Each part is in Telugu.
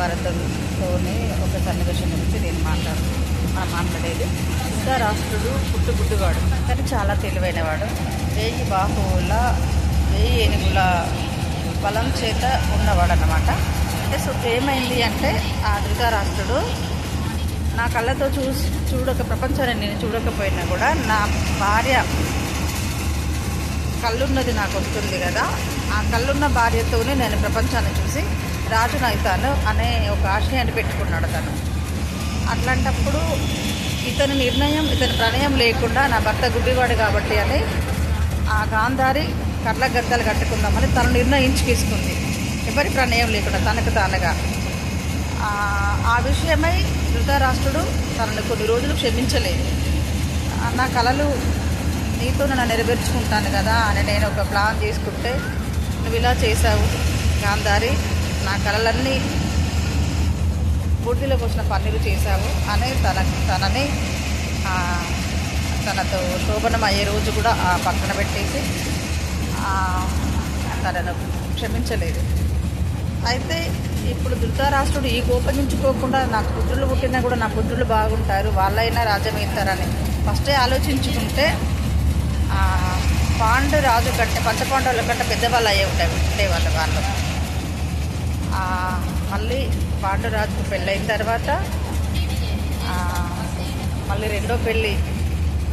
మహాభారతంలోనే ఒక సన్నివేశం గురించి నేను మాట్లాడేది. ధృతరాష్ట్రుడు పుట్టుగుడ్డువాడు, కానీ చాలా తెలివైనవాడు. 1000 బాహువుల 1000 ఏనుగుల బలం చేత ఉన్నవాడు అన్నమాట. అంటే ఏమైంది అంటే, ఆ ధృతరాష్ట్రుడు నా కళ్ళతో ప్రపంచాన్ని నేను చూడకపోయినా కూడా నా భార్య కళ్ళున్నది నాకు వస్తుంది కదా, ఆ కళ్ళున్న భార్యతోనే నేను ప్రపంచాన్ని చూసి రాజును అవుతాను అనే ఒక ఆశయాన్ని పెట్టుకున్నాడు తను. అట్లాంటప్పుడు ఇతని ప్రణయం లేకుండా నా భర్త గుడ్డివాడు కాబట్టి అని ఆ గాంధారి కళ్ళ గద్దలు కట్టుకుందామని తను నిర్ణయించుకేసుకుంది, ఎవరి ప్రణయం లేకుండా తనకు తానుగా. ఆ విషయమై ధృతరాష్ట్రుడు తనను కొన్ని రోజులు క్షమించలేదు. నా కళలు నీతో నన్ను నెరవేర్చుకుంటాను కదా అని నేను ఒక ప్లాన్ చేసుకుంటే నువ్వు ఇలా చేశావు గాంధారి, నా కళలన్నీ బూడిదలో పోసిన పన్నీరు చేశావు అని తనని తనతో శోభనం అయ్యే రోజు కూడా పక్కన పెట్టేసి తనను క్షమించలేదు. అయితే ఇప్పుడు ధృతరాష్ట్రుడు ఈ కోపగించుకోకుండా నాకు పుత్రులు పుట్టినా కూడా నా పుత్రులు బాగుంటారు, వాళ్ళైనా రాజ్యం ఇస్తారని ఫస్టే ఆలోచించుకుంటే రాజు కంటే పంచపాండవుల కంటే పెద్దవాళ్ళు అయ్యే ఉండేవాళ్ళు వాళ్ళు. మళ్ళీ పాండురాజుకు పెళ్ళైన తర్వాత మళ్ళీ రెండో పెళ్ళి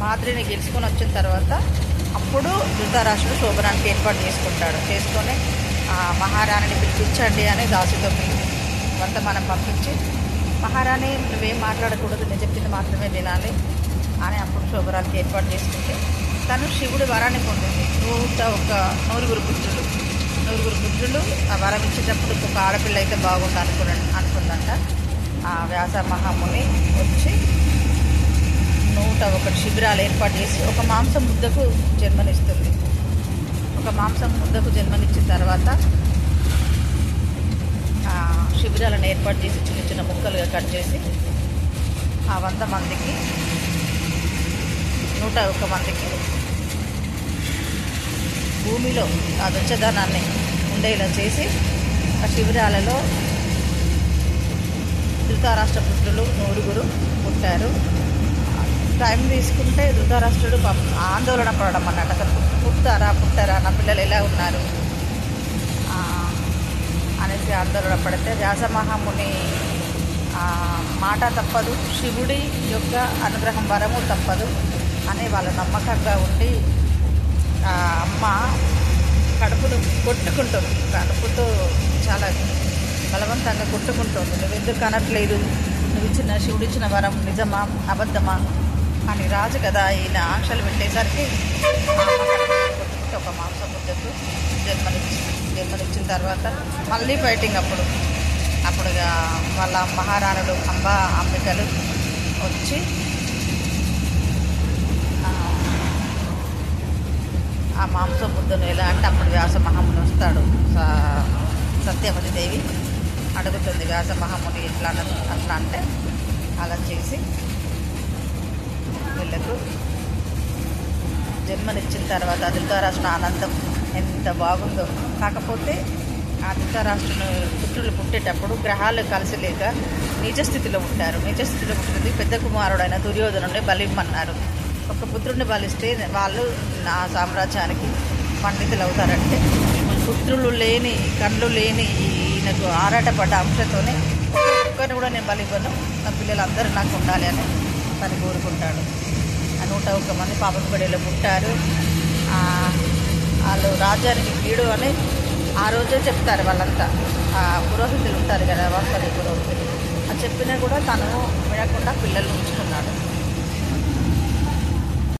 మాద్రిని గెలుచుకొని వచ్చిన తర్వాత అప్పుడు ధృతరాష్ట్రుడు శోభనానికి ఏర్పాటు చేసుకొని మహారాణిని పిలిపించండి అని దాసితో వర్తమానం పంపించి, మహారాణి నువ్వేం మాట్లాడకూడదు, నేను చెప్పింది మాత్రమే వినాలి అని అప్పుడు శోభనానికి ఏర్పాటు చేసుకుంటే తను శివుడి వరాన్ని పొందింది. 9 పుత్రులు ఆ వరం ఇచ్చేటప్పుడు ఒక ఆడపిల్ల అయితే బాగుండు అనుకుందంట. ఆ వ్యాస మహాముని వచ్చి 101 శిబిరాలు ఏర్పాటు చేసి ఒక మాంసం ముద్దకు జన్మనిస్తుంది. ఒక మాంసం ముద్దకు జన్మనిచ్చిన తర్వాత శిబిరాలను ఏర్పాటు చేసి చిన్న చిన్న ముక్కలుగా కట్ చేసి ఆ 100 మందికి 101 మందికి భూమిలో ఆ వెచ్చదనాన్ని ఉండేలా చేసి ఆ శిబిరాలలో ధృతరాష్ట్ర పుత్రులు 9 పుట్టారు. టైం తీసుకుంటే ధృతరాష్ట్రుడు ఆందోళన పడడం అన్నట్టు, అసలు పుట్టారా నా పిల్లలు ఎలా ఉన్నారు అనేసి ఆందోళన పడితే వ్యాసమహాముని మాట తప్పదు, శివుడి యొక్క అనుగ్రహం వరము తప్పదు అని వాళ్ళు నమ్మకంగా ఉండి అమ్మ కడుపును కొట్టుకుంటుంది, కడుపుతో చాలా బలవంతంగా కొట్టుకుంటుంది. నువ్వెందుకు అనట్లేదు, శివుడిచ్చిన వరం నిజమా అబద్ధమా అని రాజు కదా ఈయన ఆంక్షలు పెట్టేసరికి ఒక మాంసం ముద్దకు జన్మనిచ్చిన తర్వాత మళ్ళీ ఫైటింగ్. అప్పుడు వాళ్ళ మహారాణులు అంబికలు వచ్చి ఆ మాంసం ముద్దను ఎలా అంటే అప్పుడు వ్యాస మహాముని వస్తాడు. సత్యవతి దేవి అడుగుతుంది వ్యాస మహాముని అట్లా అంటే అలా చేసి వీళ్ళకు జన్మనిచ్చిన తర్వాత ధృతరాష్ట్రుని ఆనందం ఎంత బాగుందో. కాకపోతే ఆ ధృతరాష్ట్రుని పుత్రులు పుట్టేటప్పుడు గ్రహాలు కలిసి లేక నీచస్థితిలో పుట్టింది. పెద్ద కుమారుడైన దుర్యోధనుడిని బలిమ్మన్నారు. ఒక పుత్రుడిని బలిస్తే వాళ్ళు నా సామ్రాజ్యానికి పండితులు అవుతారంటే, పుత్రులు లేని కళ్ళు లేని ఈయనకు ఆరాటపడ్డ అంశతోనే ఒక్కరిని కూడా నేను బలివ్వను, నా పిల్లలందరూ నాకు ఉండాలి అని తను కోరుకుంటాడు. 101 మంది పాపపడిలో పుట్టారు. వాళ్ళు రాజ్యానికి కీడు అని ఆ రోజే చెప్తారు వాళ్ళంతా. పురోహితులు ఉంటారు కదా, వాస్తవిక పురోహితులు, అది చెప్పినా కూడా తను వినకుండా పిల్లలు ఉంచుకున్నాడు.